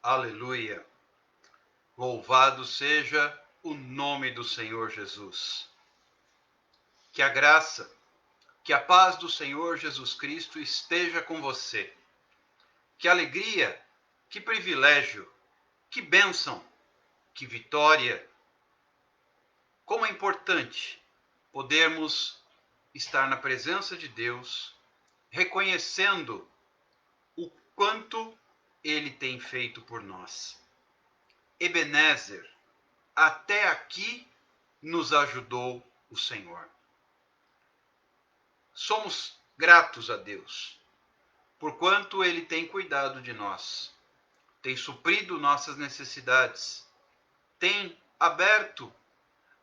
Aleluia! Louvado seja o nome do Senhor Jesus. Que a graça, que a paz do Senhor Jesus Cristo esteja com você. Que alegria, que privilégio, que bênção, que vitória. Como é importante podermos estar na presença de Deus, reconhecendo o quanto Ele tem feito por nós. Ebenezer, até aqui nos ajudou o Senhor. Somos gratos a Deus, por quanto Ele tem cuidado de nós, tem suprido nossas necessidades, tem aberto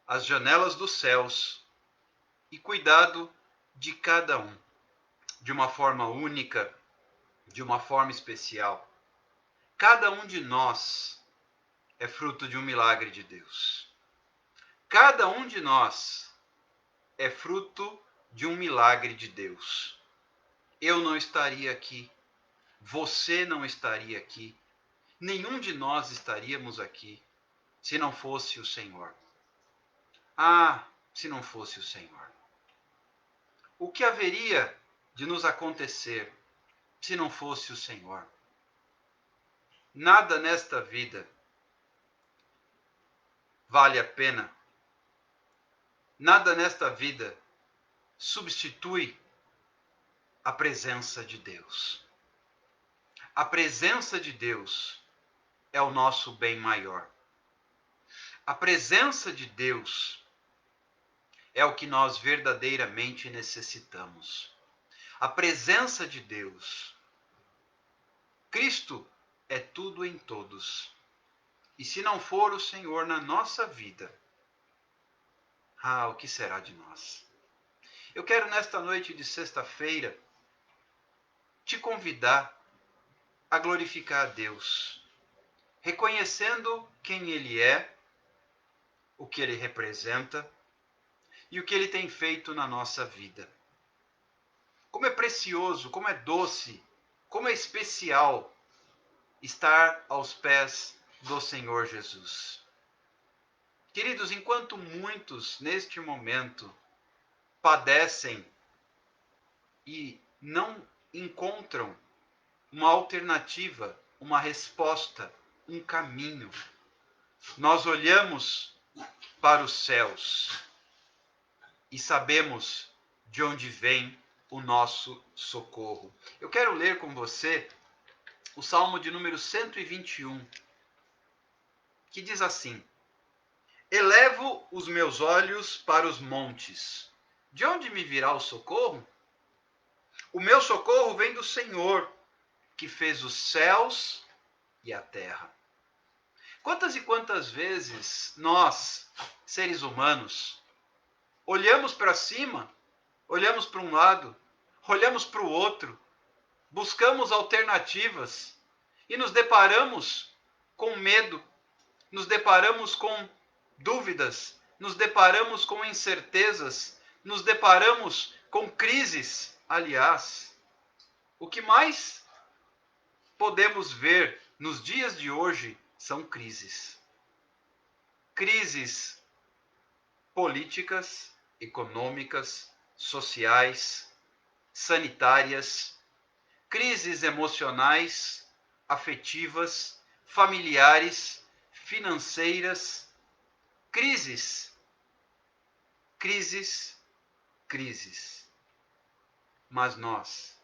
as janelas dos céus e cuidado de cada um, de uma forma única, de uma forma especial. Cada um de nós é fruto de um milagre de Deus. Cada um de nós é fruto de um milagre de Deus. Eu não estaria aqui, você não estaria aqui, nenhum de nós estaríamos aqui se não fosse o Senhor. Ah, se não fosse o Senhor. O que haveria de nos acontecer se não fosse o Senhor? Nada nesta vida vale a pena. Nada nesta vida substitui a presença de Deus. A presença de Deus é o nosso bem maior. A presença de Deus é o que nós verdadeiramente necessitamos. A presença de Deus. Cristo é tudo em todos. E se não for o Senhor na nossa vida, o que será de nós? Eu quero nesta noite de sexta-feira te convidar a glorificar a Deus, reconhecendo quem Ele é, o que Ele representa e o que Ele tem feito na nossa vida. Como é precioso, como é doce, como é especial estar aos pés do Senhor Jesus. Queridos, enquanto muitos neste momento padecem e não encontram uma alternativa, uma resposta, um caminho, nós olhamos para os céus e sabemos de onde vem o nosso socorro. Eu quero ler com você o Salmo de número 121, que diz assim: Elevo os meus olhos para os montes. De onde me virá o socorro? O meu socorro vem do Senhor, que fez os céus e a terra. Quantas e quantas vezes nós, seres humanos, olhamos para cima, olhamos para um lado, olhamos para o outro, buscamos alternativas e nos deparamos com medo, nos deparamos com dúvidas, nos deparamos com incertezas, nos deparamos com crises. Aliás, o que mais podemos ver nos dias de hoje são crises. Crises políticas, econômicas, sociais, sanitárias, crises emocionais, afetivas, familiares, financeiras, crises. Mas nós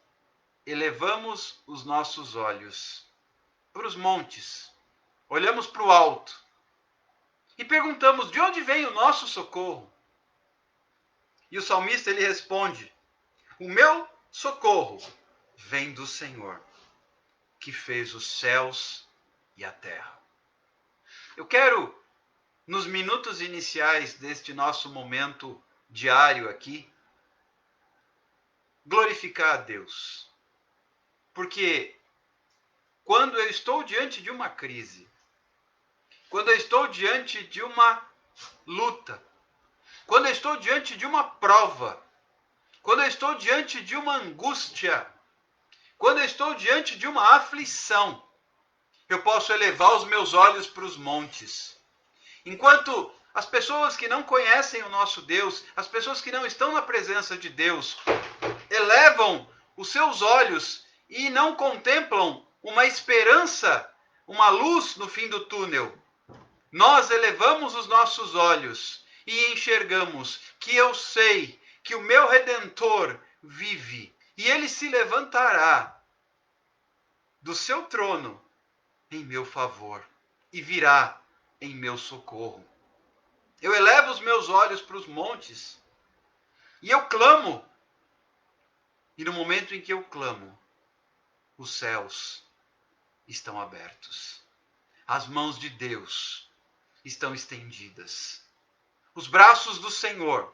elevamos os nossos olhos para os montes, olhamos para o alto e perguntamos: de onde vem o nosso socorro? E o salmista ele responde: o meu socorro vem do Senhor, que fez os céus e a terra. Eu quero, nos minutos iniciais deste nosso momento diário aqui, glorificar a Deus. Porque quando eu estou diante de uma crise, quando eu estou diante de uma luta, quando eu estou diante de uma prova, quando eu estou diante de uma angústia, quando eu estou diante de uma aflição, Eu posso elevar os meus olhos para os montes. Enquanto as pessoas que não conhecem o nosso Deus, as pessoas que não estão na presença de Deus, elevam os seus olhos e não contemplam uma esperança, uma luz no fim do túnel. Nós elevamos os nossos olhos e enxergamos que eu sei que o meu Redentor vive e ele se levantará do seu trono em meu favor e virá em meu socorro. Eu elevo os meus olhos para os montes e eu clamo. E no momento em que eu clamo, os céus estão abertos. As mãos de Deus estão estendidas. Os braços do Senhor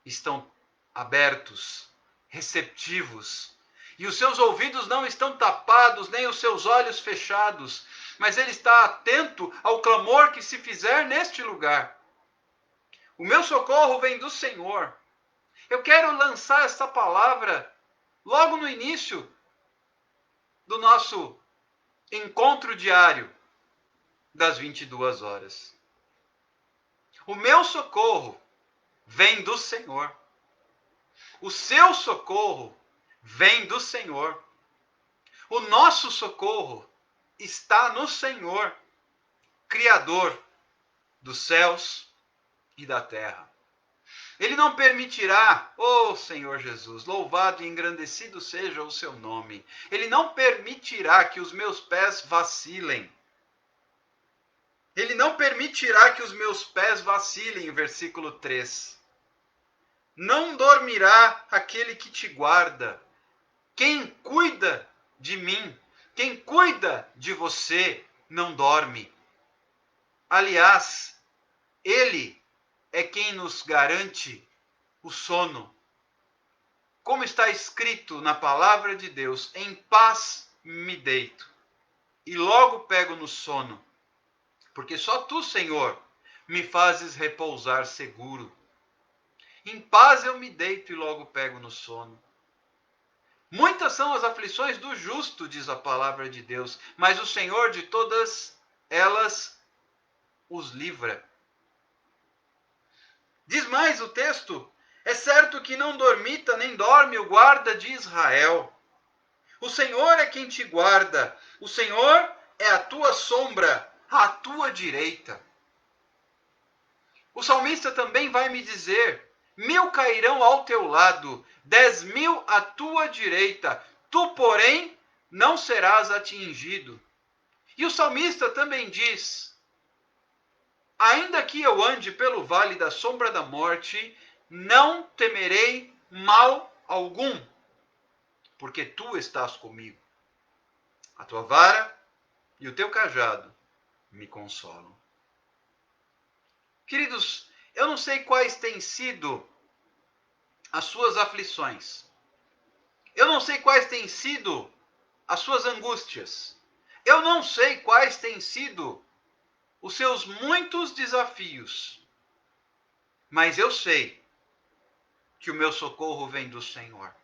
estão abertos, receptivos. E os seus ouvidos não estão tapados, nem os seus olhos fechados, mas ele está atento ao clamor que se fizer neste lugar. O meu socorro vem do Senhor. Eu quero lançar esta palavra logo no início do nosso encontro diário das 22 horas. O meu socorro vem do Senhor. O seu socorro vem do Senhor. O nosso socorro está no Senhor, Criador dos céus e da terra. Ele não permitirá, Senhor Jesus, louvado e engrandecido seja o seu nome. Ele não permitirá que os meus pés vacilem. Ele não permitirá que os meus pés vacilem, versículo 3. Não dormirá aquele que te guarda. Quem cuida de mim, quem cuida de você, não dorme. Aliás, ele é quem nos garante o sono. Como está escrito na palavra de Deus, em paz me deito e logo pego no sono, porque só tu, Senhor, me fazes repousar seguro. Em paz eu me deito e logo pego no sono. Muitas são as aflições do justo, diz a palavra de Deus, mas o Senhor de todas elas os livra. Diz mais o texto: é certo que não dormita nem dorme o guarda de Israel. O Senhor é quem te guarda. O Senhor é a tua sombra, à tua direita. O salmista também vai me dizer: 1000 cairão ao teu lado, 10.000 à tua direita, tu, porém, não serás atingido. E o salmista também diz: ainda que eu ande pelo vale da sombra da morte, não temerei mal algum, porque tu estás comigo. A tua vara e o teu cajado me consolam. Queridos, eu não sei quais têm sido as suas aflições. Eu não sei quais têm sido as suas angústias. Eu não sei quais têm sido os seus muitos desafios. Mas eu sei que o meu socorro vem do Senhor.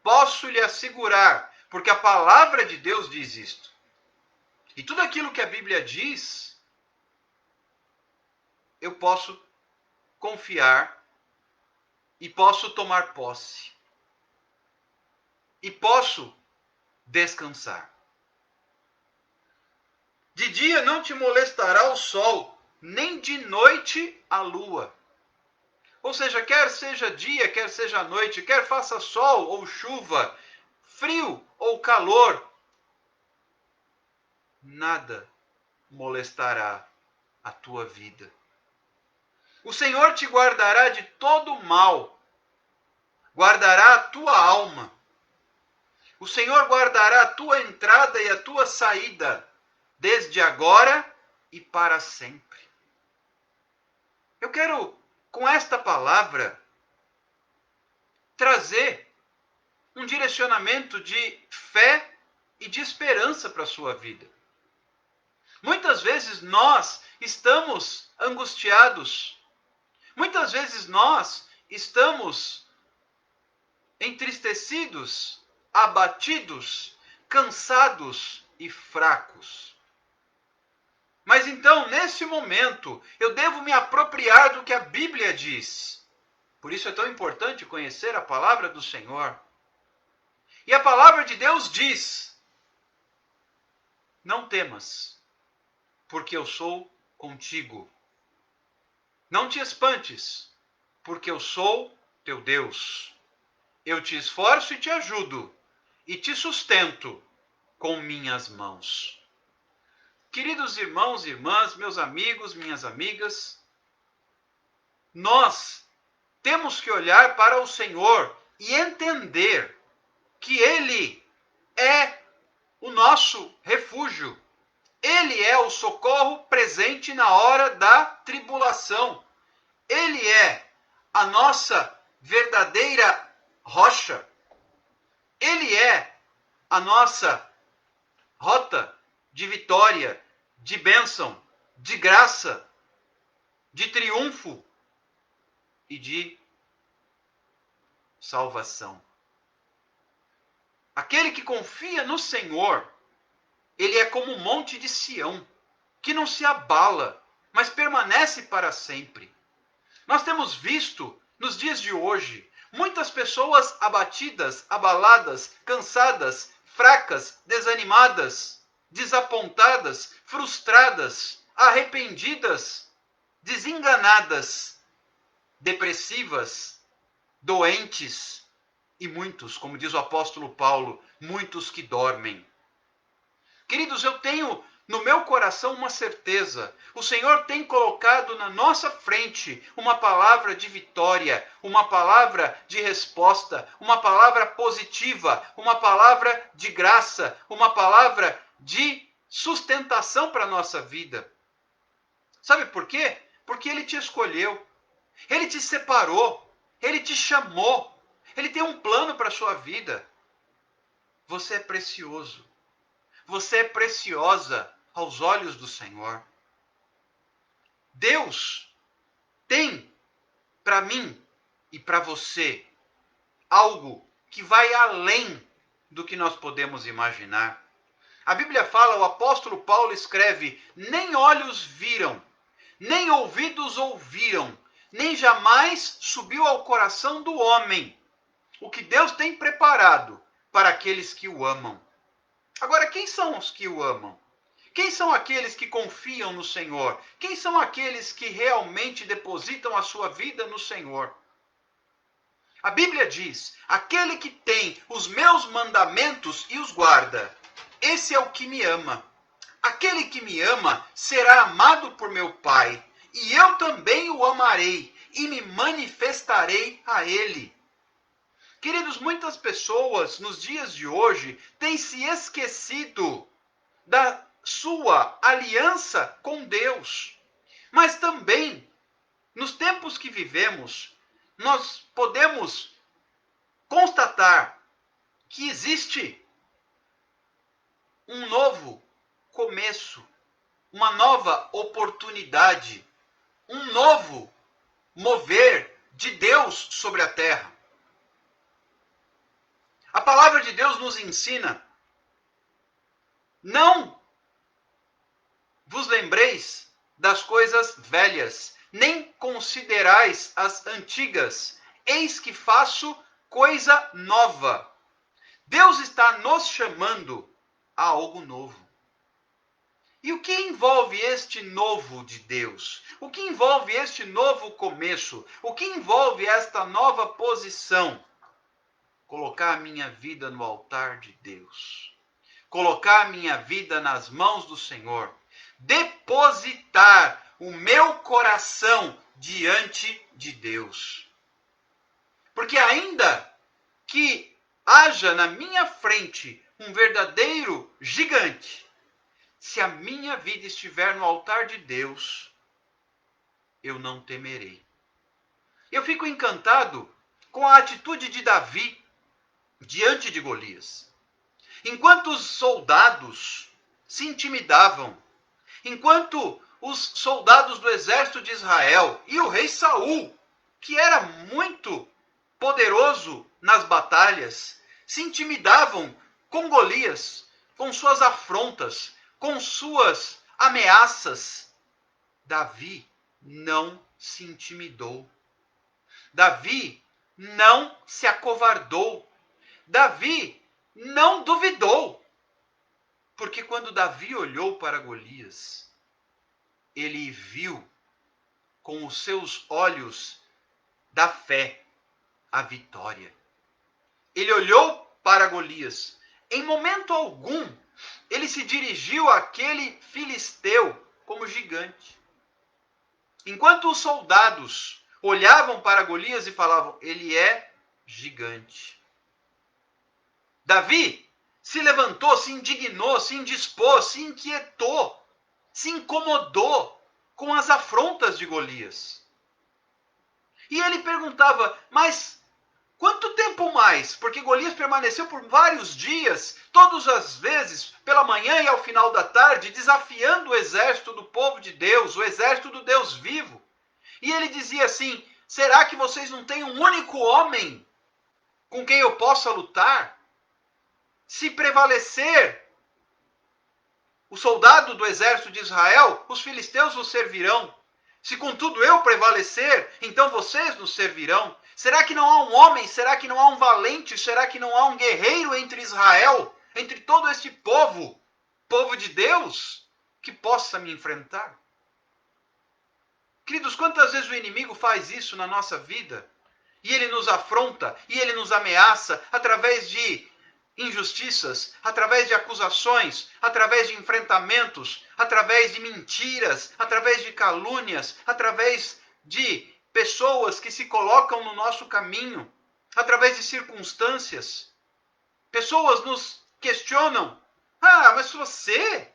Posso lhe assegurar, porque a palavra de Deus diz isto. E tudo aquilo que a Bíblia diz, eu posso confiar e posso tomar posse. E posso descansar. De dia não te molestará o sol, nem de noite a lua. Ou seja, quer seja dia, quer seja noite, quer faça sol ou chuva, frio ou calor, nada molestará a tua vida. O Senhor te guardará de todo o mal, guardará a tua alma. O Senhor guardará a tua entrada e a tua saída, desde agora e para sempre. Eu quero, com esta palavra, trazer um direcionamento de fé e de esperança para a sua vida. Muitas vezes nós estamos angustiados. Muitas vezes nós estamos entristecidos, abatidos, cansados, e fracos. Mas então, nesse momento, eu devo me apropriar do que a Bíblia diz. Por isso é tão importante conhecer a palavra do Senhor. E a palavra de Deus diz: não temas, porque eu sou contigo. Não te espantes, porque eu sou teu Deus. Eu te esforço e te ajudo, e te sustento com minhas mãos. Queridos irmãos e irmãs, meus amigos, minhas amigas, nós temos que olhar para o Senhor e entender que Ele é o nosso refúgio. Ele é o socorro presente na hora da tribulação. Ele é a nossa verdadeira rocha. Ele é a nossa rota de vitória, de bênção, de graça, de triunfo e de salvação. Aquele que confia no Senhor, ele é como o monte de Sião, que não se abala, mas permanece para sempre. Nós temos visto, nos dias de hoje, muitas pessoas abatidas, abaladas, cansadas, fracas, desanimadas, desapontadas, frustradas, arrependidas, desenganadas, depressivas, doentes e muitos, como diz o apóstolo Paulo, muitos que dormem. Queridos, eu tenho no meu coração uma certeza. O Senhor tem colocado na nossa frente uma palavra de vitória, uma palavra de resposta, uma palavra positiva, uma palavra de graça, uma palavra de sustentação para a nossa vida. Sabe por quê? Porque Ele te escolheu, Ele te separou, Ele te chamou, Ele tem um plano para a sua vida. Você é precioso. Você é preciosa aos olhos do Senhor. Deus tem para mim e para você algo que vai além do que nós podemos imaginar. A Bíblia fala, o apóstolo Paulo escreve: nem olhos viram, nem ouvidos ouviram, nem jamais subiu ao coração do homem o que Deus tem preparado para aqueles que o amam. Agora, quem são os que o amam? Quem são aqueles que confiam no Senhor? Quem são aqueles que realmente depositam a sua vida no Senhor? A Bíblia diz: aquele que tem os meus mandamentos e os guarda, esse é o que me ama. Aquele que me ama será amado por meu Pai, e eu também o amarei e me manifestarei a ele. Queridos, muitas pessoas nos dias de hoje têm se esquecido da sua aliança com Deus. Mas também, nos tempos que vivemos, nós podemos constatar que existe um novo começo, uma nova oportunidade, um novo mover de Deus sobre a terra. A palavra de Deus nos ensina: não vos lembreis das coisas velhas, nem considerais as antigas. Eis que faço coisa nova. Deus está nos chamando a algo novo. E o que envolve este novo de Deus? O que envolve este novo começo? O que envolve esta nova posição? Colocar a minha vida no altar de Deus. Colocar a minha vida nas mãos do Senhor. Depositar o meu coração diante de Deus. Porque ainda que haja na minha frente um verdadeiro gigante, se a minha vida estiver no altar de Deus, eu não temerei. Eu fico encantado com a atitude de Davi diante de Golias. Enquanto os soldados se intimidavam, enquanto os soldados do exército de Israel e o rei Saul, que era muito poderoso nas batalhas, se intimidavam com Golias, com suas afrontas, com suas ameaças, Davi não se intimidou. Davi não se acovardou. Davi não duvidou. Porque quando Davi olhou para Golias, ele viu com os seus olhos da fé a vitória. Ele olhou para Golias. Em momento algum, ele se dirigiu àquele filisteu como gigante. Enquanto os soldados olhavam para Golias e falavam, ele é gigante. Davi se levantou, se indignou, se indispôs, se inquietou, se incomodou com as afrontas de Golias. E ele perguntava, mas quanto tempo mais? Porque Golias permaneceu por vários dias, todas as vezes, pela manhã e ao final da tarde, desafiando o exército do povo de Deus, o exército do Deus vivo. E ele dizia assim, será que vocês não têm um único homem com quem eu possa lutar? Se prevalecer o soldado do exército de Israel, os filisteus vos servirão. Se contudo eu prevalecer, então vocês nos servirão. Será que não há um homem? Será que não há um valente? Será que não há um guerreiro entre Israel, entre todo este povo, povo de Deus, que possa me enfrentar? Queridos, quantas vezes o inimigo faz isso na nossa vida? E ele nos afronta, e ele nos ameaça através de injustiças, através de acusações, através de enfrentamentos, através de mentiras, através de calúnias, através de pessoas que se colocam no nosso caminho, através de circunstâncias. Pessoas nos questionam, mas você?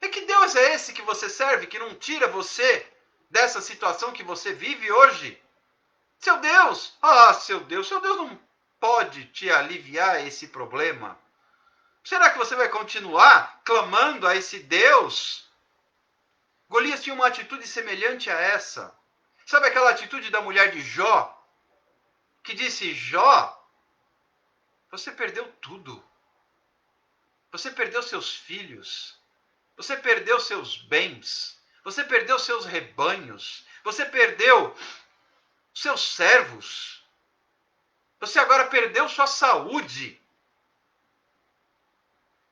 É que Deus é esse que você serve, que não tira você dessa situação que você vive hoje? Seu Deus, seu Deus não pode te aliviar esse problema? Será que você vai continuar clamando a esse Deus? Golias tinha uma atitude semelhante a essa. Sabe aquela atitude da mulher de Jó? Que disse, Jó, você perdeu tudo. Você perdeu seus filhos. Você perdeu seus bens. Você perdeu seus rebanhos. Você perdeu seus servos. Você agora perdeu sua saúde.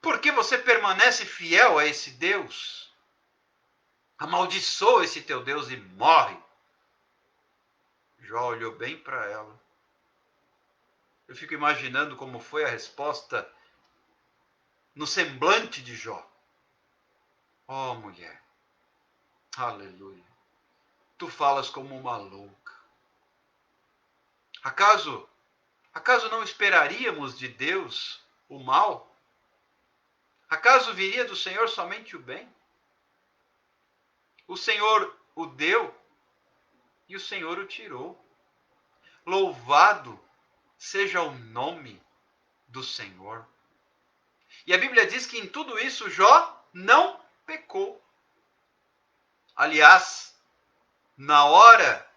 Por que você permanece fiel a esse Deus? Amaldiçoa esse teu Deus e morre. Jó olhou bem para ela. Eu fico imaginando como foi a resposta no semblante de Jó. Oh, mulher, aleluia, tu falas como uma louca. Acaso não esperaríamos de Deus o mal? Acaso viria do Senhor somente o bem? O Senhor o deu e o Senhor o tirou. Louvado seja o nome do Senhor. E a Bíblia diz que em tudo isso Jó não pecou. Aliás, na hora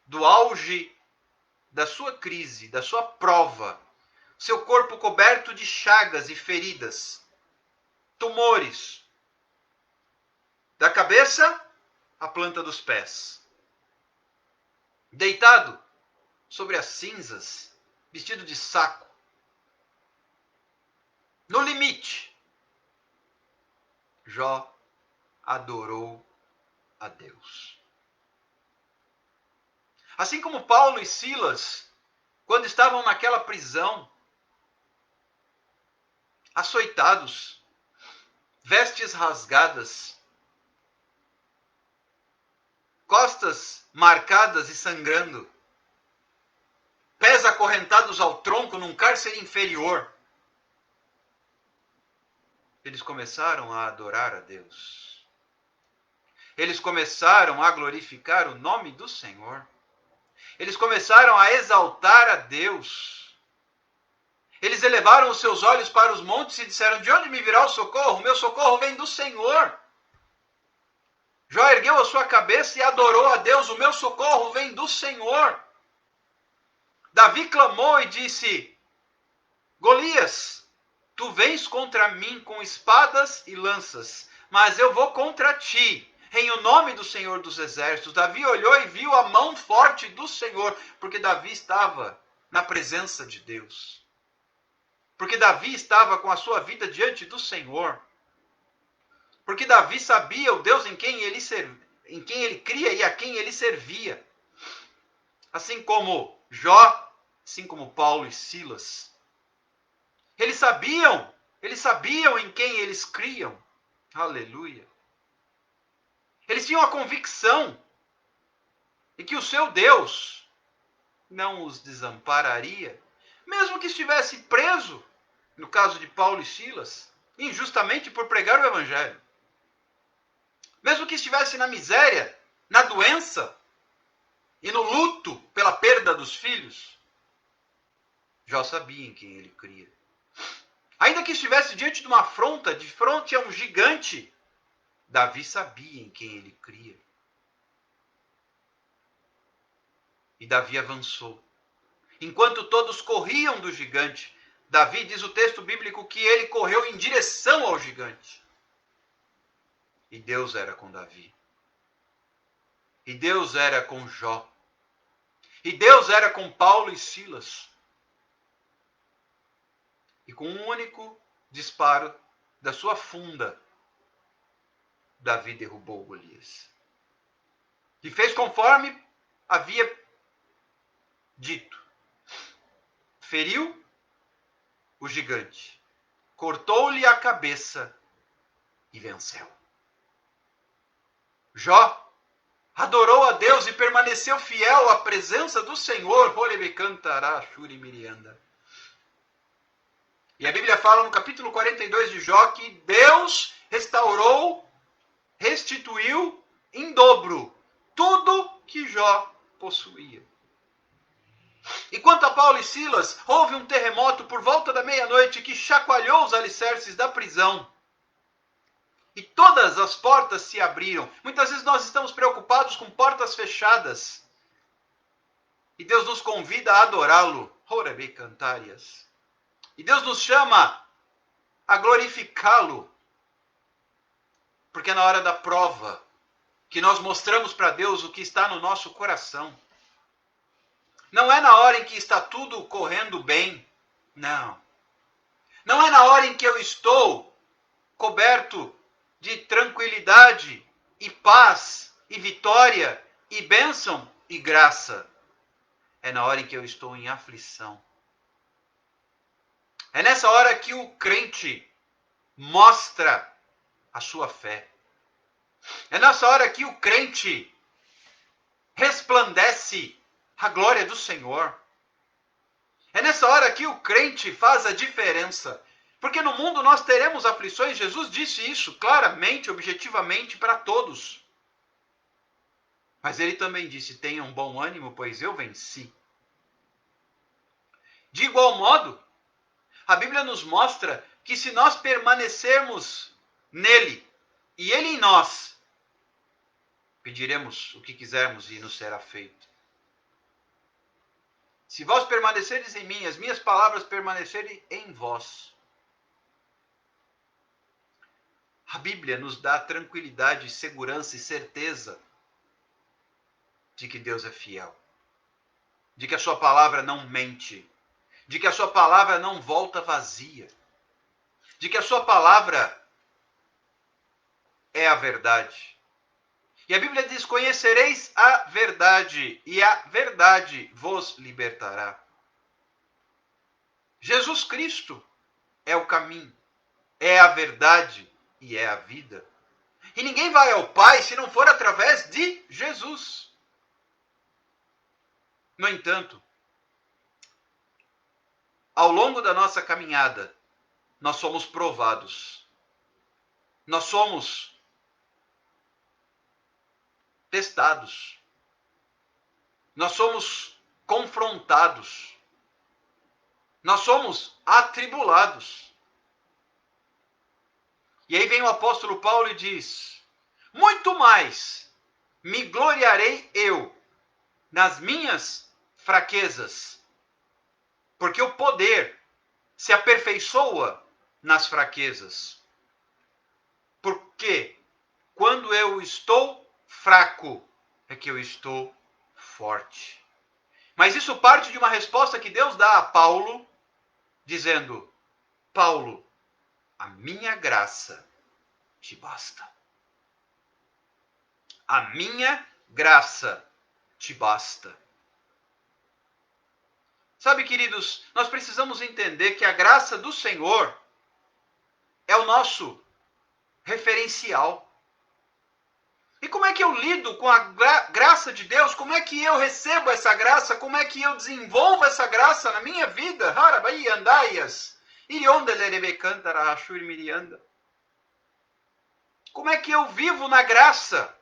do auge da sua crise, da sua prova, seu corpo coberto de chagas e feridas, tumores, da cabeça à planta dos pés, deitado sobre as cinzas, vestido de saco, no limite, Jó adorou a Deus. Assim como Paulo e Silas, quando estavam naquela prisão, açoitados, vestes rasgadas, costas marcadas e sangrando, pés acorrentados ao tronco num cárcere inferior, eles começaram a adorar a Deus. Eles começaram a glorificar o nome do Senhor. Eles começaram a exaltar a Deus. Eles elevaram os seus olhos para os montes e disseram, de onde me virá o socorro? O meu socorro vem do Senhor. Jó ergueu a sua cabeça e adorou a Deus, o meu socorro vem do Senhor. Davi clamou e disse, Golias, Tu vens contra mim com espadas e lanças, mas eu vou contra ti, em o nome do Senhor dos Exércitos. Davi olhou e viu a mão forte do Senhor, porque Davi estava na presença de Deus. Porque Davi estava com a sua vida diante do Senhor. Porque Davi sabia o Deus em quem ele cria e a quem ele servia. Assim como Jó, assim como Paulo e Silas. Eles sabiam em quem eles criam. Aleluia. Eles tinham a convicção de que o seu Deus não os desampararia, mesmo que estivesse preso, no caso de Paulo e Silas, injustamente por pregar o evangelho. Mesmo que estivesse na miséria, na doença e no luto pela perda dos filhos, Jó sabia em quem ele cria. Ainda que estivesse diante de uma afronta, de frente a um gigante, Davi sabia em quem ele cria. E Davi avançou. Enquanto todos corriam do gigante, Davi, diz o texto bíblico, que ele correu em direção ao gigante. E Deus era com Davi. E Deus era com Jó. E Deus era com Paulo e Silas. E com um único disparo da sua funda, Davi derrubou Golias. E fez conforme havia dito. Feriu o gigante, cortou-lhe a cabeça e venceu. Jó adorou a Deus e permaneceu fiel à presença do Senhor. E a Bíblia fala no capítulo 42 de Jó que Deus restituiu em dobro tudo que Jó possuía. E quanto a Paulo e Silas, houve um terremoto por volta da meia-noite que chacoalhou os alicerces da prisão. E todas as portas se abriram. Muitas vezes nós estamos preocupados com portas fechadas. E Deus nos convida a adorá-lo. E Deus nos chama a glorificá-lo. Porque é na hora da prova que nós mostramos para Deus o que está no nosso coração. Não é na hora em que está tudo correndo bem. Não. Não é na hora em que eu estou coberto de tranquilidade e paz e vitória e bênção e graça. É na hora em que eu estou em aflição. É nessa hora que o crente mostra a sua fé. É nessa hora que o crente resplandece a glória do Senhor. É nessa hora que o crente faz a diferença. Porque no mundo nós teremos aflições. Jesus disse isso claramente, objetivamente para todos. Mas ele também disse: tenham bom ânimo, pois eu venci. De igual modo, a Bíblia nos mostra que se nós permanecermos nele e ele em nós, pediremos o que quisermos e nos será feito. Se vós permaneceres em mim, as minhas palavras permanecerem em vós. A Bíblia nos dá tranquilidade, segurança e certeza de que Deus é fiel. De que a sua palavra não mente. De que a sua palavra não volta vazia. De que a sua palavra é a verdade. E a Bíblia diz: conhecereis a verdade, e a verdade vos libertará. Jesus Cristo é o caminho, é a verdade e é a vida. E ninguém vai ao Pai se não for através de Jesus. No entanto, ao longo da nossa caminhada, nós somos provados. Nós somos testados. Nós somos confrontados. Nós somos atribulados. E aí vem o apóstolo Paulo e diz: muito mais me gloriarei eu nas minhas fraquezas, porque o poder se aperfeiçoa nas fraquezas. Porque quando eu estou fraco, é que eu estou forte. Mas isso parte de uma resposta que Deus dá a Paulo, dizendo: Paulo, a minha graça te basta. A minha graça te basta. Sabe, queridos, nós precisamos entender que a graça do Senhor é o nosso referencial. E como é que eu lido com a graça de Deus? Como é que eu recebo essa graça? Como é que eu desenvolvo essa graça na minha vida? Como é que eu vivo na graça?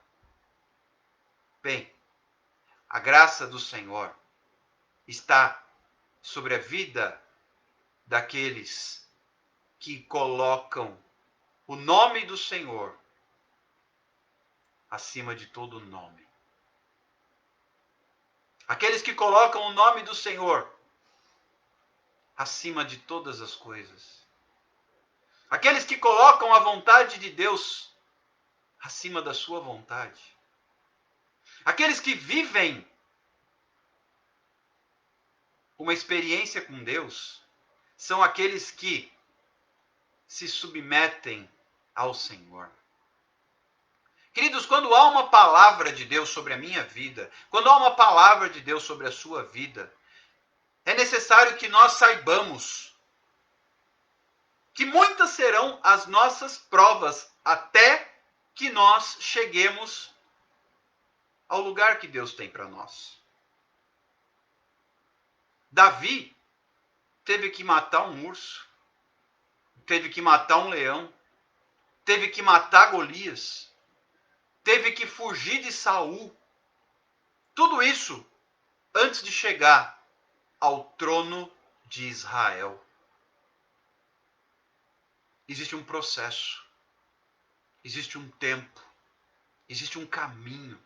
Bem, a graça do Senhor está sobre a vida daqueles que colocam o nome do Senhor acima de todo nome. Aqueles que colocam o nome do Senhor acima de todas as coisas. Aqueles que colocam a vontade de Deus acima da sua vontade. Aqueles que vivem uma experiência com Deus são aqueles que se submetem ao Senhor. Queridos, quando há uma palavra de Deus sobre a minha vida, quando há uma palavra de Deus sobre a sua vida, é necessário que nós saibamos que muitas serão as nossas provas até que nós cheguemos ao lugar que Deus tem para nós. Davi teve que matar um urso, teve que matar um leão, teve que matar Golias, teve que fugir de Saul. Tudo isso antes de chegar ao trono de Israel. Existe um processo, existe um tempo, existe um caminho,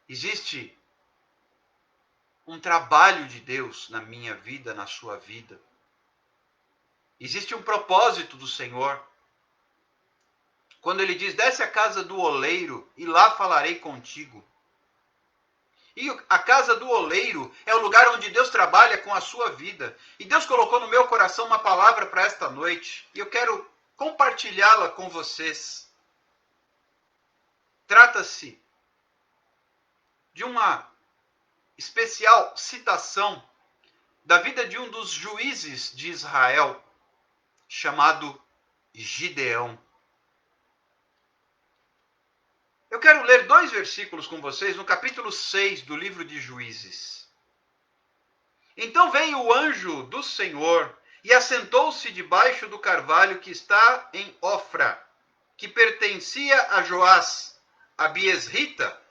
existe um trabalho de Deus na minha vida, na sua vida. Existe um propósito do Senhor. Quando ele diz: desce à casa do oleiro e lá falarei contigo. E a casa do oleiro é o lugar onde Deus trabalha com a sua vida. E Deus colocou no meu coração uma palavra para esta noite. E eu quero compartilhá-la com vocês. Trata-se de uma especial citação da vida de um dos juízes de Israel, chamado Gideão. Eu quero ler 2 versículos com vocês no capítulo 6 do livro de Juízes. Então veio o anjo do Senhor e assentou-se debaixo do carvalho que está em Ofra, que pertencia a Joás, a Biesrita,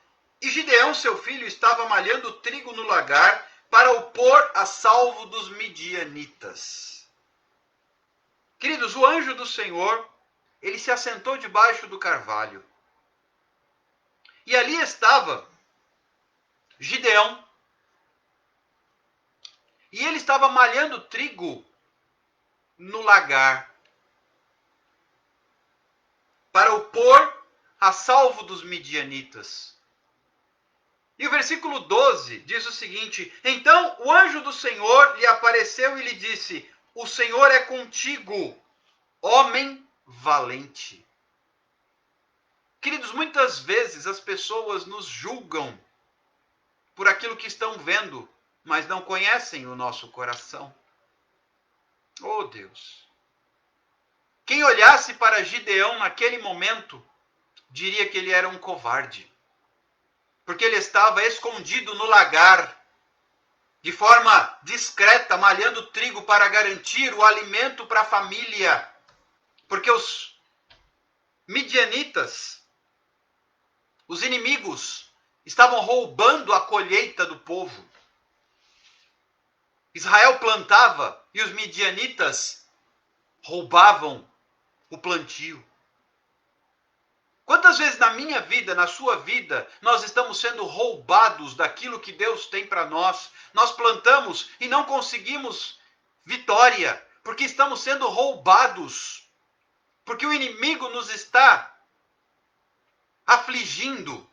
e Gideão, seu filho, estava malhando trigo no lagar para o pôr a salvo dos midianitas. Queridos, o anjo do Senhor, ele se assentou debaixo do carvalho. E ali estava Gideão. E ele estava malhando trigo no lagar para o pôr a salvo dos midianitas. E o versículo 12 diz o seguinte: então o anjo do Senhor lhe apareceu e lhe disse: o Senhor é contigo, homem valente. Queridos, muitas vezes as pessoas nos julgam por aquilo que estão vendo, mas não conhecem o nosso coração. Oh Deus! Quem olhasse para Gideão naquele momento, diria que ele era um covarde. Porque ele estava escondido no lagar, de forma discreta, malhando trigo para garantir o alimento para a família. Porque os midianitas, os inimigos, estavam roubando a colheita do povo. Israel plantava e os midianitas roubavam o plantio. Quantas vezes na minha vida, na sua vida, nós estamos sendo roubados daquilo que Deus tem para nós? Nós plantamos e não conseguimos vitória, porque estamos sendo roubados, porque o inimigo nos está afligindo,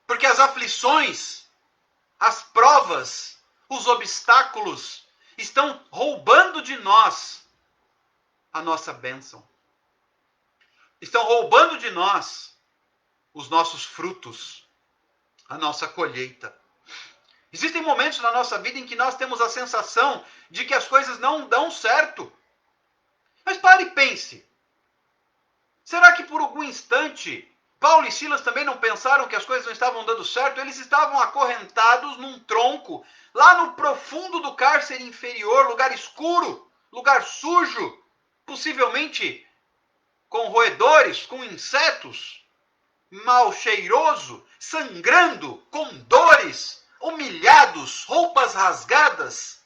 porque as aflições, as provas, os obstáculos estão roubando de nós a nossa bênção. Estão roubando de nós os nossos frutos, a nossa colheita. Existem momentos na nossa vida em que nós temos a sensação de que as coisas não dão certo. Mas pare e pense. Será que por algum instante Paulo e Silas também não pensaram que as coisas não estavam dando certo? Eles estavam acorrentados num tronco, lá no profundo do cárcere inferior, lugar escuro, lugar sujo, possivelmente com roedores, com insetos, mal cheiroso, sangrando, com dores, humilhados, roupas rasgadas.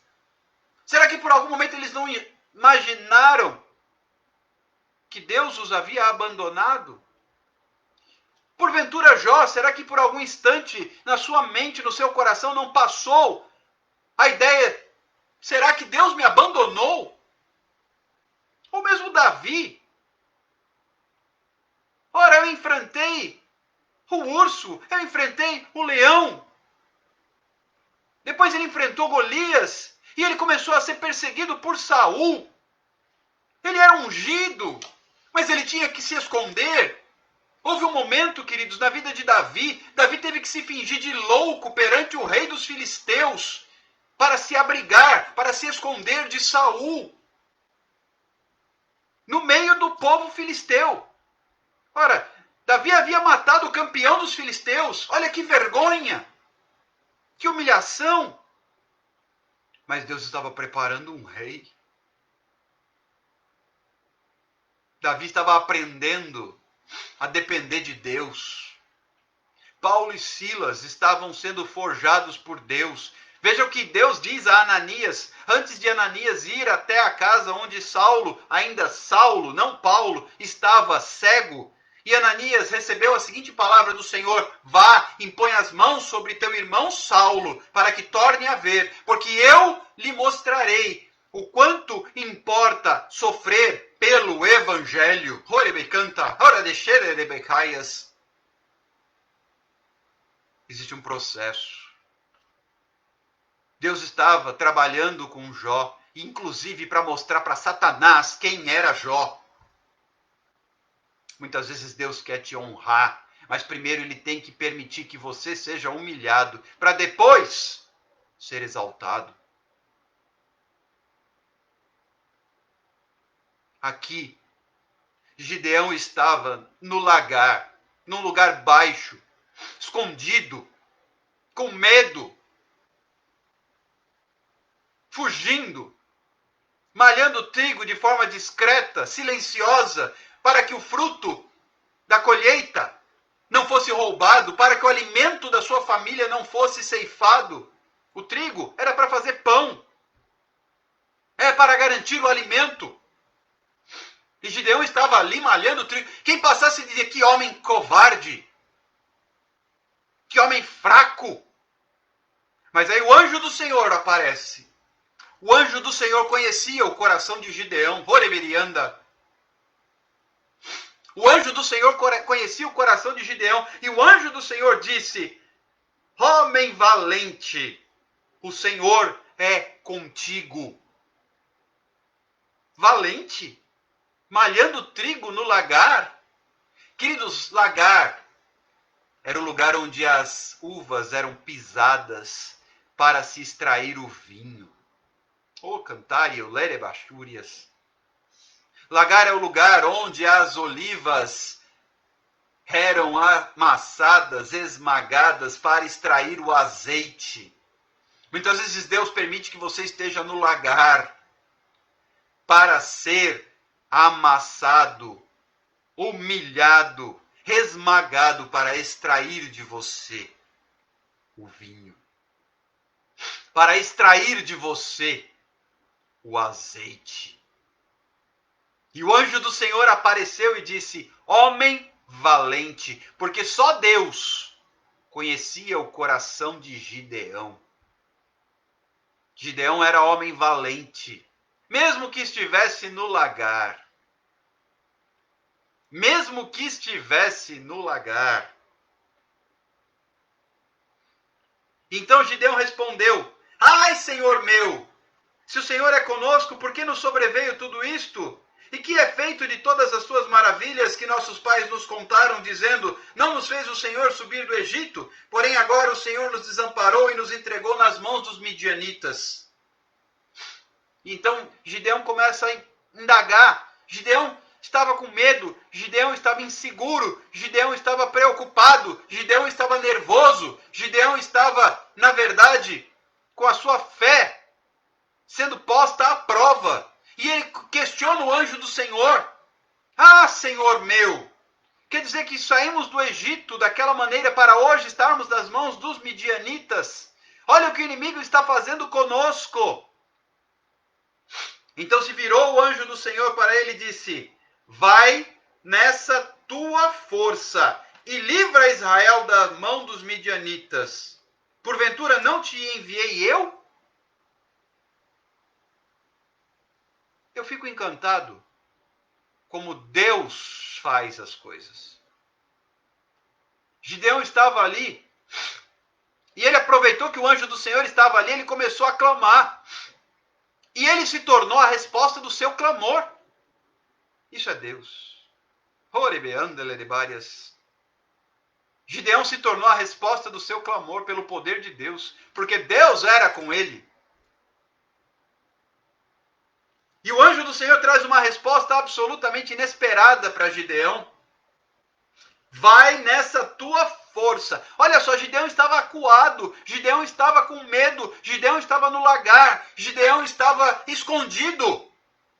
Será que por algum momento eles não imaginaram que Deus os havia abandonado? Porventura, Jó, será que por algum instante na sua mente, no seu coração, não passou a ideia: será que Deus me abandonou? Ou mesmo Davi. Ora, eu enfrentei o urso, eu enfrentei o leão. Depois ele enfrentou Golias e ele começou a ser perseguido por Saul. Ele era ungido, mas ele tinha que se esconder. Houve um momento, queridos, na vida de Davi. Davi teve que se fingir de louco perante o rei dos filisteus para se abrigar, para se esconder de Saul, no meio do povo filisteu. Ora, Davi havia matado o campeão dos filisteus. Olha que vergonha, que humilhação. Mas Deus estava preparando um rei. Davi estava aprendendo a depender de Deus. Paulo e Silas estavam sendo forjados por Deus. Veja o que Deus diz a Ananias, antes de Ananias ir até a casa onde Saulo, ainda Saulo, não Paulo, estava cego. E Ananias recebeu a seguinte palavra do Senhor: vá, impõe as mãos sobre teu irmão Saulo, para que torne a ver, porque eu lhe mostrarei o quanto importa sofrer pelo Evangelho. Existe um processo. Deus estava trabalhando com Jó, inclusive para mostrar para Satanás quem era Jó. Muitas vezes Deus quer te honrar, mas primeiro Ele tem que permitir que você seja humilhado, para depois ser exaltado. Aqui, Gideão estava no lagar, num lugar baixo, escondido, com medo, fugindo, malhando trigo de forma discreta, silenciosa, para que o fruto da colheita não fosse roubado, para que o alimento da sua família não fosse ceifado. O trigo era para fazer pão, é para garantir o alimento. E Gideão estava ali malhando o trigo. Quem passasse dizia: que homem covarde, que homem fraco. Mas aí o anjo do Senhor aparece. O anjo do Senhor conhecia o coração de Gideão. O anjo do Senhor conhecia o coração de Gideão. E o anjo do Senhor disse: homem valente, o Senhor é contigo. Valente? Malhando trigo no lagar? Queridos, lagar era o lugar onde as uvas eram pisadas para se extrair o vinho. Oh, cantar e eu lere bachúrias. Lagar é o lugar onde as olivas eram amassadas, esmagadas para extrair o azeite. Muitas vezes Deus permite que você esteja no lagar para ser amassado, humilhado, esmagado para extrair de você o vinho. Para extrair de você o azeite. E o anjo do Senhor apareceu e disse: homem valente, porque só Deus conhecia o coração de Gideão. Gideão era homem valente. mesmo que estivesse no lagar. Mesmo que estivesse no lagar. Então Gideão respondeu: Ai, Senhor meu, se o Senhor é conosco, por que nos sobreveio tudo isto? E que é feito de todas as suas maravilhas que nossos pais nos contaram, dizendo: Não nos fez o Senhor subir do Egito, porém agora o Senhor nos desamparou e nos entregou nas mãos dos midianitas. Então Gideão começa a indagar. Gideão estava com medo, Gideão estava inseguro, Gideão estava preocupado, Gideão estava nervoso, Gideão estava, na verdade, com a sua fé sendo posta à prova. E ele questiona o anjo do Senhor. Ah, Senhor meu, quer dizer que saímos do Egito daquela maneira para hoje estarmos nas mãos dos midianitas? Olha o que o inimigo está fazendo conosco. Então se virou o anjo do Senhor para ele e disse: Vai nessa tua força e livra Israel da mão dos midianitas. Porventura não te enviei eu? Eu fico encantado como Deus faz as coisas. Gideão estava ali e ele aproveitou que o anjo do Senhor estava ali, ele começou a clamar. E ele se tornou a resposta do seu clamor. Isso é Deus. Gideão se tornou a resposta do seu clamor pelo poder de Deus, porque Deus era com ele. E o anjo do Senhor traz uma resposta absolutamente inesperada para Gideão. Vai nessa tua força. Olha só, Gideão estava acuado, Gideão estava com medo, Gideão estava no lagar, Gideão estava escondido.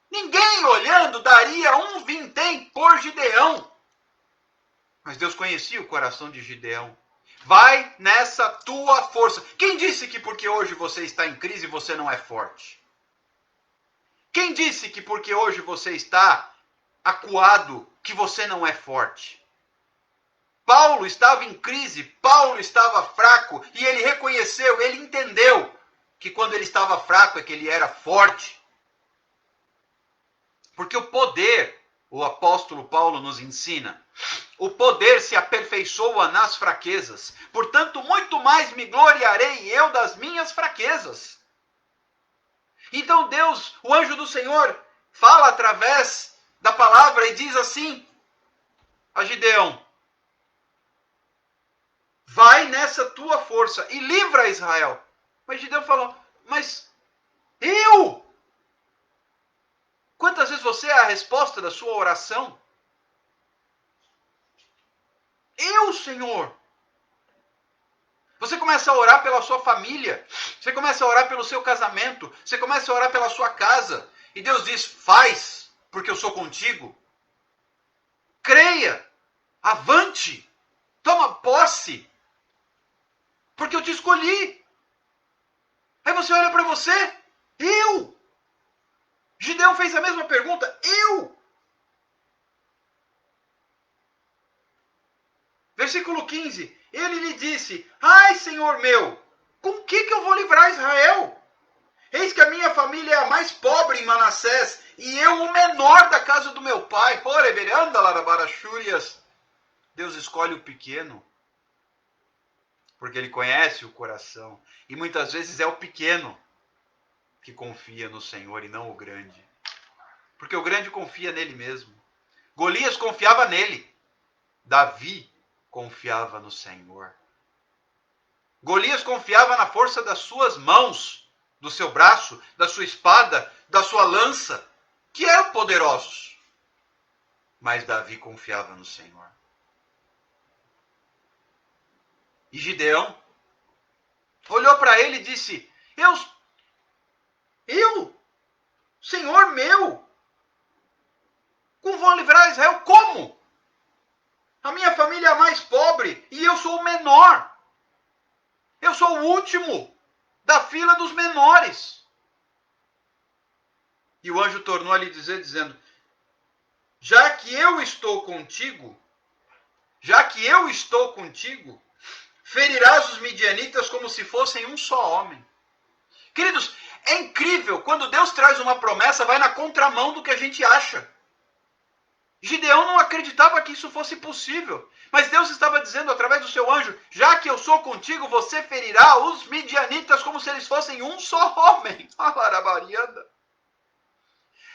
Ninguém olhando daria um vintém por Gideão. Mas Deus conhecia o coração de Gideão. Vai nessa tua força. Quem disse que porque hoje você está em crise você não é forte? Quem disse que porque hoje você está acuado que você não é forte? Paulo estava em crise, Paulo estava fraco e ele reconheceu, ele entendeu que quando ele estava fraco é que ele era forte. Porque o poder, o apóstolo Paulo nos ensina, o poder se aperfeiçoa nas fraquezas. Portanto, muito mais me gloriarei eu das minhas fraquezas. Então Deus, o anjo do Senhor, fala através da palavra e diz assim a Gideão: vai nessa tua força e livra Israel. Mas Gideão falou: mas eu? Quantas vezes você é a resposta da sua oração? Eu, Senhor. Você começa a orar pela sua família, você começa a orar pelo seu casamento, você começa a orar pela sua casa, e Deus diz: faz, porque eu sou contigo. Creia, avante, toma posse, porque eu te escolhi. Aí você olha para você: eu? Gideão fez a mesma pergunta: eu? Versículo 15. Ele lhe disse: ai, Senhor meu, com que eu vou livrar Israel? Eis que a minha família é a mais pobre em Manassés, e eu o menor da casa do meu pai. Deus escolhe o pequeno, porque ele conhece o coração. E muitas vezes é o pequeno que confia no Senhor e não o grande. Porque o grande confia nele mesmo. Golias confiava nele. Davi confiava no Senhor. Golias confiava na força das suas mãos, do seu braço, da sua espada, da sua lança, que eram poderosos. Mas Davi confiava no Senhor. E Gideão olhou para ele e disse: eu, Senhor meu, como vou livrar Israel? Como? A minha família é a mais pobre e eu sou o menor. Eu sou o último da fila dos menores. E o anjo tornou a lhe dizer, dizendo: já que eu estou contigo, ferirás os midianitas como se fossem um só homem. Queridos, É incrível, quando Deus traz uma promessa, vai na contramão do que a gente acha. Gideão não acreditava que isso fosse possível. Mas Deus estava dizendo através do seu anjo, já que eu sou contigo, você ferirá os midianitas como se eles fossem um só homem.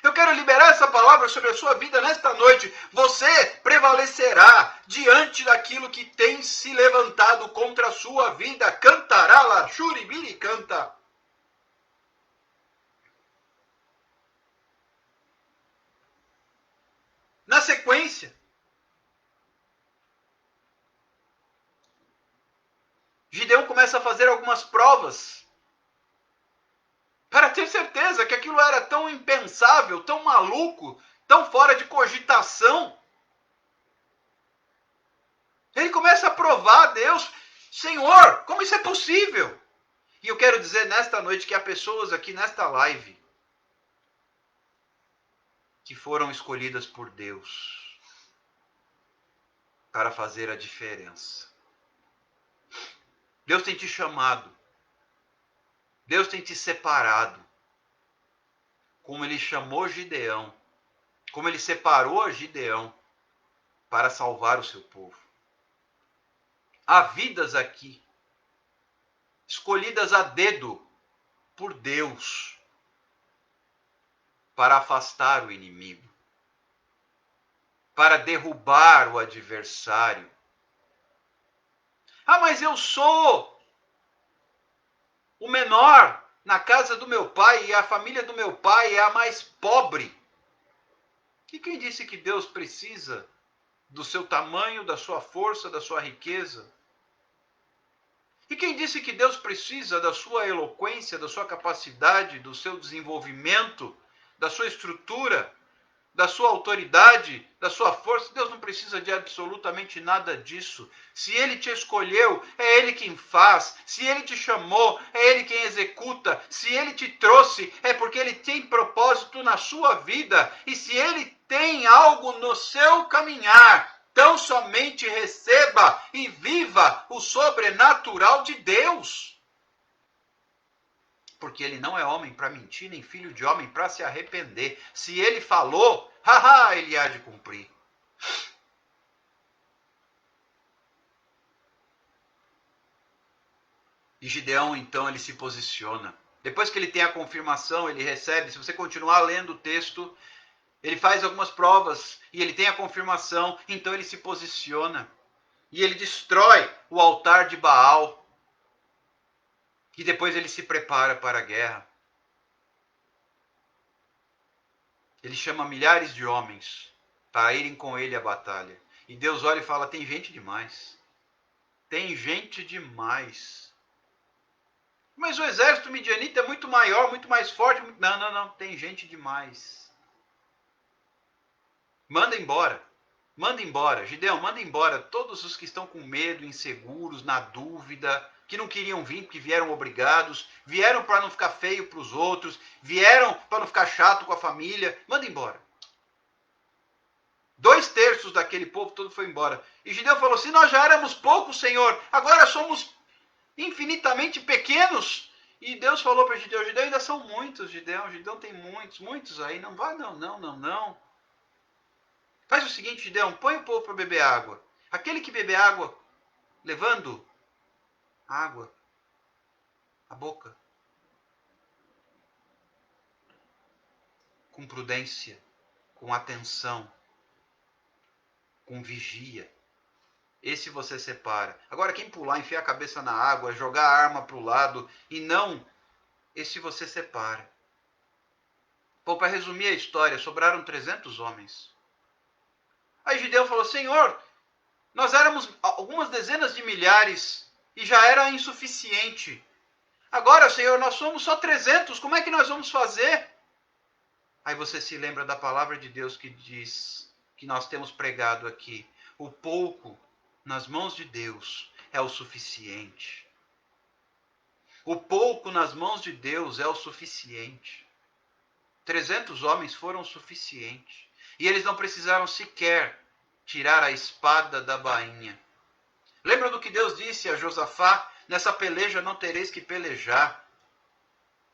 Eu quero liberar essa palavra sobre a sua vida nesta noite. Você prevalecerá diante daquilo que tem se levantado contra a sua vida. Cantará lá, churibiri canta. Na sequência, Gideão começa a fazer algumas provas para ter certeza que aquilo era tão impensável, tão maluco, tão fora de cogitação. Ele começa a provar a Deus, Senhor, como isso é possível? E eu quero dizer nesta noite que há pessoas aqui nesta live que foram escolhidas por Deus para fazer a diferença. Deus tem te chamado. Deus tem te separado. Como ele chamou Gideão. Como ele separou Gideão para salvar o seu povo. Há vidas aqui, escolhidas a dedo por Deus, para afastar o inimigo, para derrubar o adversário. Ah, mas eu sou o menor na casa do meu pai e a família do meu pai é a mais pobre. E quem disse que Deus precisa do seu tamanho, da sua força, da sua riqueza? E quem disse que Deus precisa da sua eloquência, da sua capacidade, do seu desenvolvimento, da sua estrutura, da sua autoridade, da sua força? Deus não precisa de absolutamente nada disso. Se Ele te escolheu, é Ele quem faz. Se Ele te chamou, é Ele quem executa. Se Ele te trouxe, é porque Ele tem propósito na sua vida. E se Ele tem algo no seu caminhar, tão somente receba e viva o sobrenatural de Deus. Porque ele não é homem para mentir, nem filho de homem para se arrepender. Se ele falou, ele há de cumprir. E Gideão, então, ele se posiciona. Depois que ele tem a confirmação, ele recebe, se você continuar lendo o texto, ele faz algumas provas e ele tem a confirmação, então ele se posiciona. E ele destrói o altar de Baal. E depois ele se prepara para a guerra. Ele chama milhares de homens para irem com ele à batalha. E Deus olha e fala, tem gente demais. Tem gente demais. Mas o exército midianita é muito maior, muito mais forte. Não. Tem gente demais. Manda embora. Manda embora. Gideão, manda embora todos os que estão com medo, inseguros, na dúvida, que não queriam vir porque vieram obrigados, vieram para não ficar feio para os outros, vieram para não ficar chato com a família. Manda embora. 2/3 daquele povo todo foi embora. E Gideão falou assim, nós já éramos poucos, Senhor, agora somos infinitamente pequenos. E Deus falou para Gideão, Gideão, ainda são muitos, Gideão tem muitos aí, não vai não. Faz o seguinte, Gideão, põe o povo para beber água. Aquele que beber água, levando água à boca, com prudência, com atenção, com vigia. Esse você separa. Agora, quem pular, enfiar a cabeça na água, jogar a arma para o lado e não, esse você separa. Bom, para resumir a história, sobraram 300 homens. Aí Gideão falou, Senhor, nós éramos algumas dezenas de milhares e já era insuficiente. Agora, Senhor, nós somos só 300, como é que nós vamos fazer? Aí você se lembra da palavra de Deus que diz, que nós temos pregado aqui, o pouco nas mãos de Deus é o suficiente. O pouco nas mãos de Deus é o suficiente. 300 homens foram o suficiente. E eles não precisaram sequer tirar a espada da bainha. Lembra do que Deus disse a Josafá? Nessa peleja não tereis que pelejar.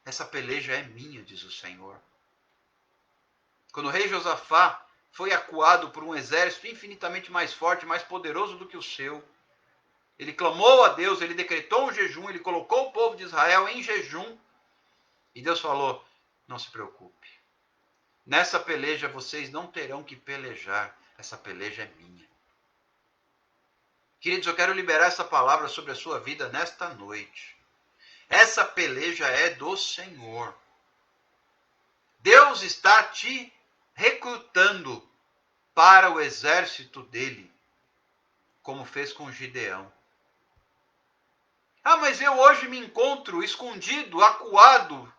essa peleja é minha, diz o Senhor. Quando o rei Josafá foi acuado por um exército infinitamente mais forte, mais poderoso do que o seu, ele clamou a Deus, ele decretou um jejum, ele colocou o povo de Israel em jejum, e Deus falou: não se preocupe, nessa peleja vocês não terão que pelejar, essa peleja é minha. Queridos, eu quero liberar essa palavra sobre a sua vida nesta noite. Essa peleja é do Senhor. Deus está te recrutando para o exército dele, como fez com Gideão. Ah, mas eu hoje me encontro escondido, acuado.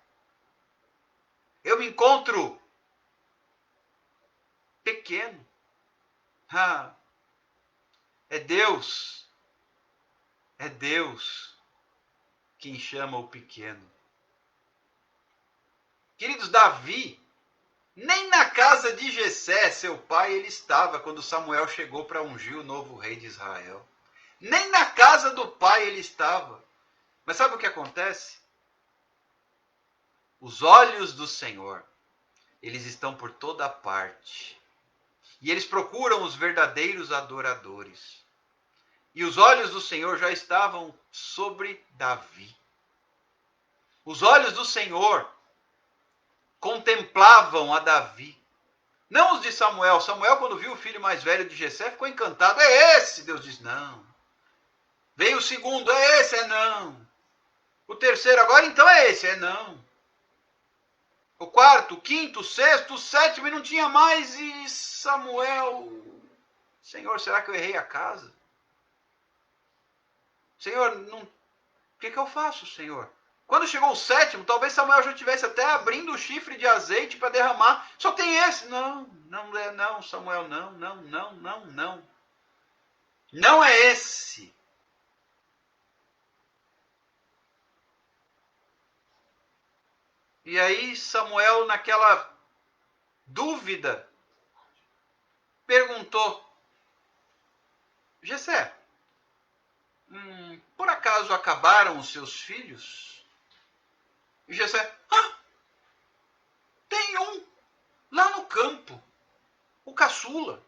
Eu me encontro pequeno. Ah, é Deus quem chama o pequeno. Queridos, Davi, nem na casa de Jessé, seu pai, ele estava quando Samuel chegou para ungir o novo rei de Israel. Nem na casa do pai ele estava. Mas sabe o que acontece? Os olhos do Senhor, eles estão por toda parte. E eles procuram os verdadeiros adoradores. E os olhos do Senhor já estavam sobre Davi. Os olhos do Senhor contemplavam a Davi. Não os de Samuel. Samuel, quando viu o filho mais velho de Jessé, ficou encantado. É esse! Deus diz, não. Veio o segundo, é esse? É não. O terceiro, agora então é esse? É não. O quarto, o quinto, o sexto, o sétimo, e não tinha mais. E Samuel... Senhor, será que eu errei a casa? Senhor, não... o que eu faço, Senhor? Quando chegou o sétimo, talvez Samuel já estivesse até abrindo o chifre de azeite para derramar. Só tem esse. Não, não, Samuel, não. Não é esse. E aí Samuel, naquela dúvida, perguntou: Jessé, por acaso acabaram os seus filhos? E Jessé, tem um lá no campo, o caçula,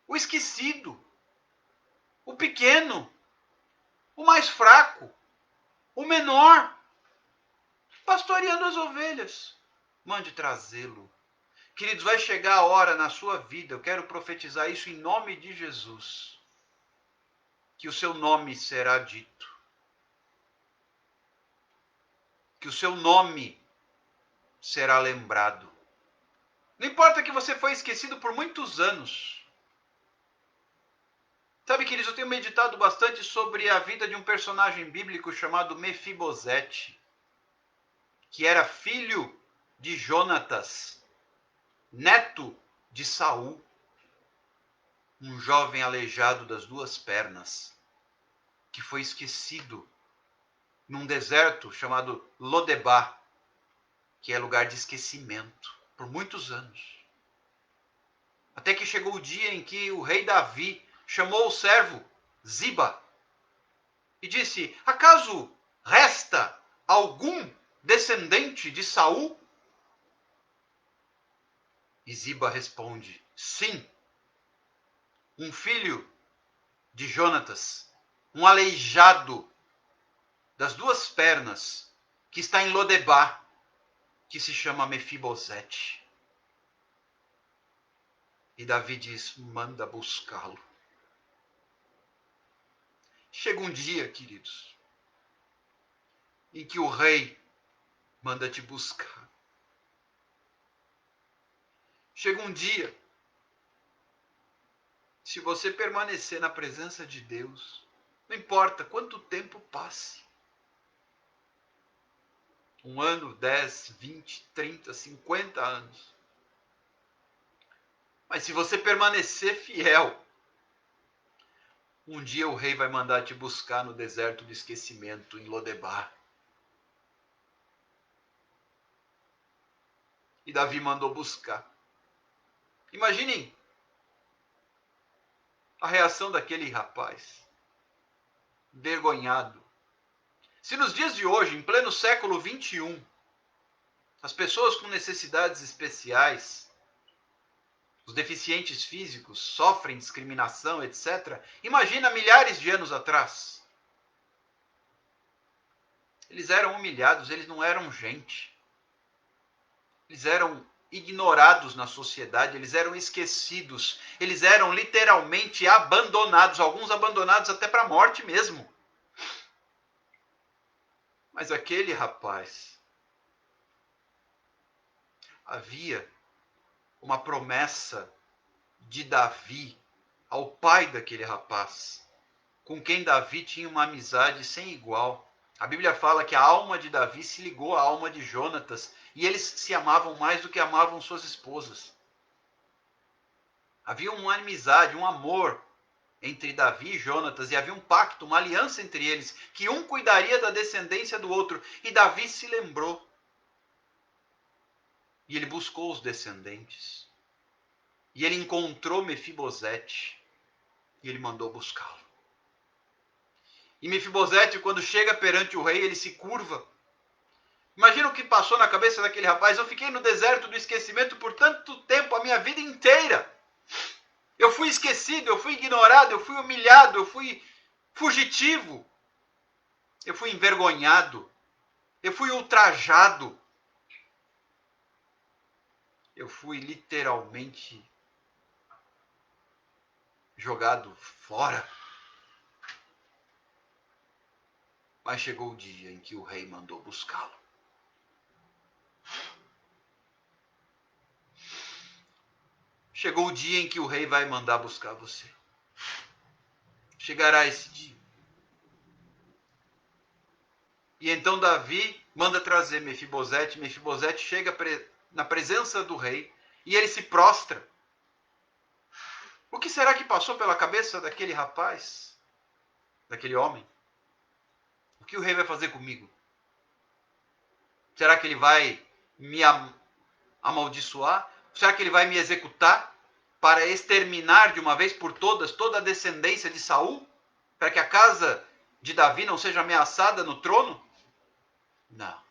o esquecido, o pequeno, o mais fraco, o menor, pastoreando as ovelhas. Mande trazê-lo. Queridos, vai chegar a hora na sua vida, eu quero profetizar isso em nome de Jesus, que o seu nome será dito. Que o seu nome será lembrado. Não importa que você foi esquecido por muitos anos. Sabe, queridos, eu tenho meditado bastante sobre a vida de um personagem bíblico chamado Mefibosete, que era filho de Jonatas, neto de Saul, um jovem aleijado das duas pernas, que foi esquecido num deserto chamado Lodebar, que é lugar de esquecimento, por muitos anos. Até que chegou o dia em que o rei Davi chamou o servo Ziba e disse: acaso resta algum descendente de Saul? E Ziba responde: sim, um filho de Jonatas, um aleijado das duas pernas, que está em Lodebar, que se chama Mefibosete. E Davi diz: manda buscá-lo. Chega um dia, queridos, em que o rei manda te buscar. Chega um dia, se você permanecer na presença de Deus, não importa quanto tempo passe, 1 ano, 10, 20, 30, 50 anos, mas se você permanecer fiel, um dia o rei vai mandar te buscar no deserto do esquecimento, em Lodebar. E Davi mandou buscar. Imaginem a reação daquele rapaz, envergonhado. Se nos dias de hoje, em pleno século XXI, As pessoas com necessidades especiais, os deficientes físicos, sofrem discriminação, etc. Imagina milhares de anos atrás. Eles eram humilhados, eles não eram gente. Eles eram ignorados na sociedade, eles eram esquecidos, eles eram literalmente abandonados, alguns abandonados até para a morte mesmo. Mas aquele rapaz, havia uma promessa de Davi ao pai daquele rapaz, com quem Davi tinha uma amizade sem igual. A Bíblia fala que a alma de Davi se ligou à alma de Jonatas e eles se amavam mais do que amavam suas esposas. Havia uma amizade, um amor entre Davi e Jonatas, e havia um pacto, uma aliança entre eles, que um cuidaria da descendência do outro. E Davi se lembrou. E ele buscou os descendentes. E ele encontrou Mefibosete. E ele mandou buscá-lo. E Mefibosete, quando chega perante o rei, ele se curva. Imagina o que passou na cabeça daquele rapaz. Eu fiquei no deserto do esquecimento por tanto tempo, a minha vida inteira. Eu fui esquecido, eu fui ignorado, eu fui humilhado, eu fui fugitivo. Eu fui envergonhado. Eu fui ultrajado. Eu fui literalmente jogado fora. Mas chegou o dia em que o rei mandou buscá-lo. Chegou o dia em que o rei vai mandar buscar você. Chegará esse dia. E então Davi manda trazer Mefibosete. Mefibosete chega na presença do rei e ele se prostra. O que será que passou pela cabeça daquele rapaz, daquele homem? O que o rei vai fazer comigo? Será que ele vai me amaldiçoar? Será que ele vai me executar para exterminar de uma vez por todas toda a descendência de Saul? Para que a casa de Davi não seja ameaçada no trono? Não.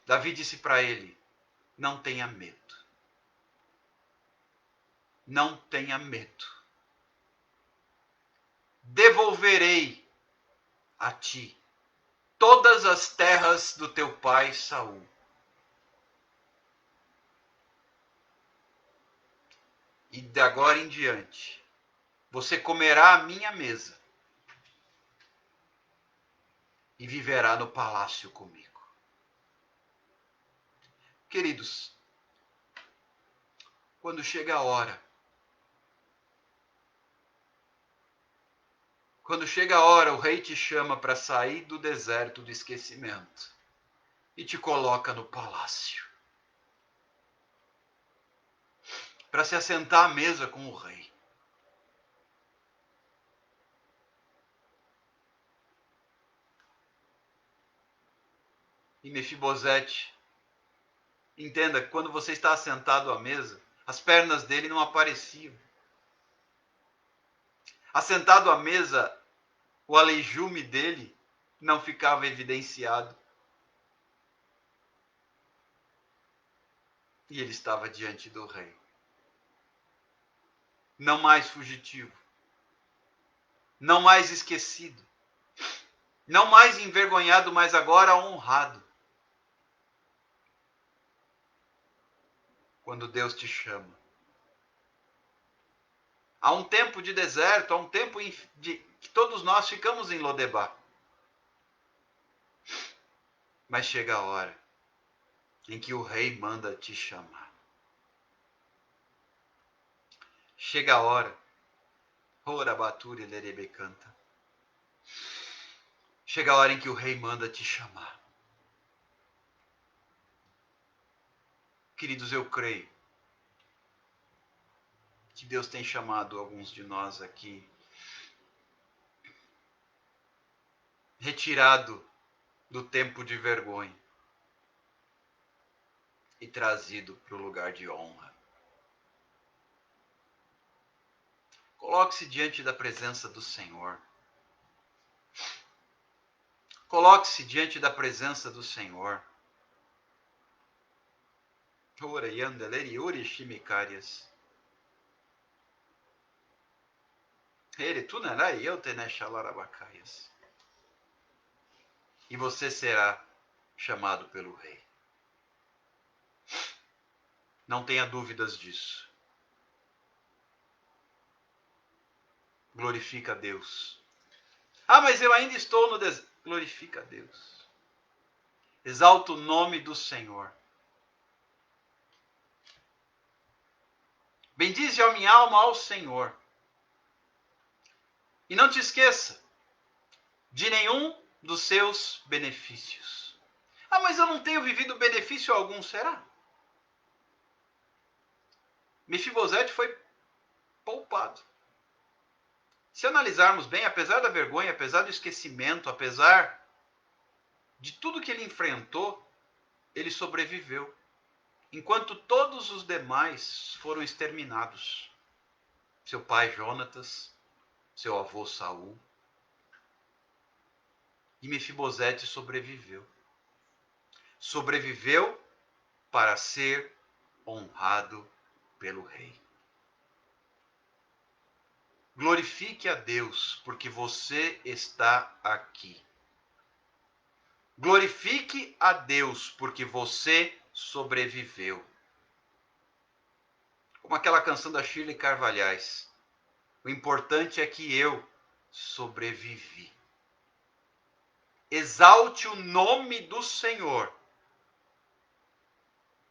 Davi disse para ele: não tenha medo. Não tenha medo. Devolverei a ti todas as terras do teu pai Saul. E de agora em diante, você comerá à minha mesa e viverá no palácio comigo. Queridos, quando chega a hora, o rei te chama para sair do deserto do esquecimento e te coloca no palácio, para se assentar à mesa com o rei. E Mefibosete, entenda que quando você está assentado à mesa, as pernas dele não apareciam. Assentado à mesa, o aleijume dele não ficava evidenciado. E ele estava diante do rei. Não mais fugitivo. Não mais esquecido. Não mais envergonhado, mas agora honrado. Quando Deus te chama. Há um tempo de deserto, há um tempo que todos nós ficamos em Lodebar. Mas chega a hora em que o rei manda te chamar. Chega a hora. Orabaturi lerebe canta. Chega a hora em que o rei manda te chamar. Queridos, eu creio que Deus tem chamado alguns de nós aqui, retirado do tempo de vergonha e trazido para o lugar de honra. Coloque-se diante da presença do Senhor. Coloque-se diante da presença do Senhor. Ora yandeleri uri shimikarias. Ele tu narai eu teneshalarabacaias. E você será chamado pelo rei. Não tenha dúvidas disso. Glorifica a Deus. Ah, mas eu ainda estou no deserto. Glorifica a Deus. Exalta o nome do Senhor. Bendize a minha alma ao Senhor. E não te esqueça de nenhum dos seus benefícios. Ah, mas eu não tenho vivido benefício algum, será? Mefibosete foi poupado. Se analisarmos bem, apesar da vergonha, apesar do esquecimento, apesar de tudo que ele enfrentou, ele sobreviveu. Enquanto todos os demais foram exterminados. Seu pai Jonatas, seu avô Saul. E Mefibosete sobreviveu. Sobreviveu para ser honrado pelo rei. Glorifique a Deus, porque você está aqui. Glorifique a Deus, porque você sobreviveu. Como aquela canção da Shirley Carvalhais. O importante é que eu sobrevivi. Exalte o nome do Senhor,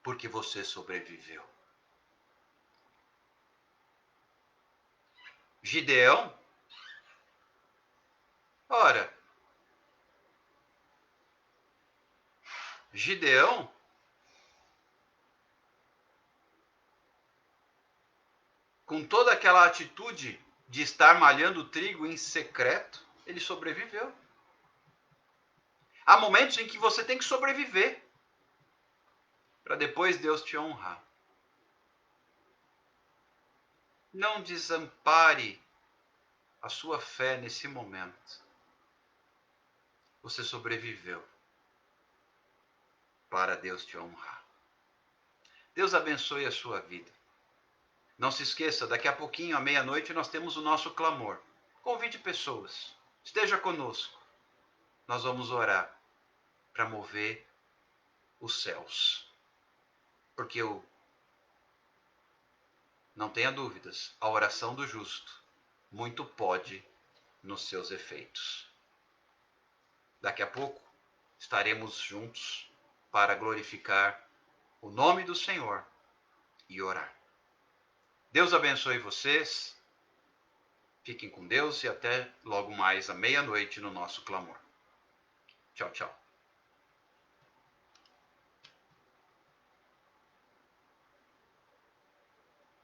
porque você sobreviveu. Gideão? Ora, Gideão com toda aquela atitude de estar malhando trigo em secreto, ele sobreviveu. Há momentos em que você tem que sobreviver para depois Deus te honrar. Não desampare a sua fé nesse momento. Você sobreviveu para Deus te honrar. Deus abençoe a sua vida. Não se esqueça, daqui a pouquinho, à meia-noite, nós temos o nosso clamor. Convide pessoas. Esteja conosco. Nós vamos orar para mover os céus. Porque não tenha dúvidas, a oração do justo muito pode nos seus efeitos. Daqui a pouco estaremos juntos para glorificar o nome do Senhor e orar. Deus abençoe vocês. Fiquem com Deus e até logo mais à meia-noite no nosso clamor. Tchau, tchau.